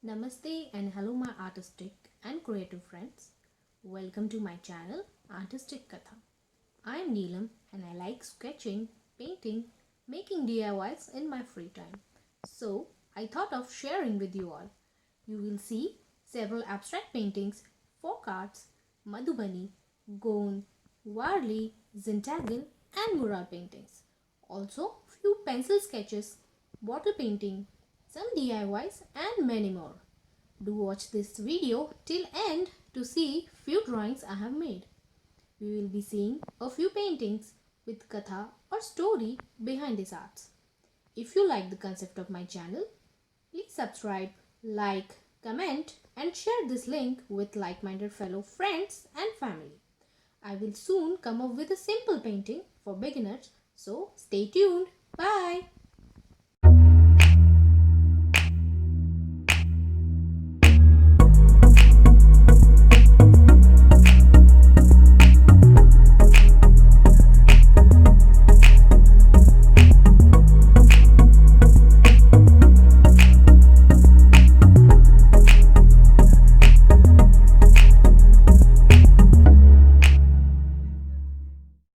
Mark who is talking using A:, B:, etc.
A: Namaste and hello my artistic and creative friends. Welcome to my channel Artistic Katha. I am Neelam and I like sketching, painting, making DIYs in my free time. So I thought of sharing with you all. You will see several abstract paintings, folk arts, Madhubani, Gond, Warli, Zentangle and mural paintings. Also few pencil sketches, bottle painting, some DIYs and many more. Do watch this video till end to see few drawings I have made. We will be seeing a few paintings with katha or story behind these arts. If you like the concept of my channel, please subscribe, like, comment and share this link with like-minded fellow friends and family. I will soon come up with a simple painting for beginners, so stay tuned. Bye.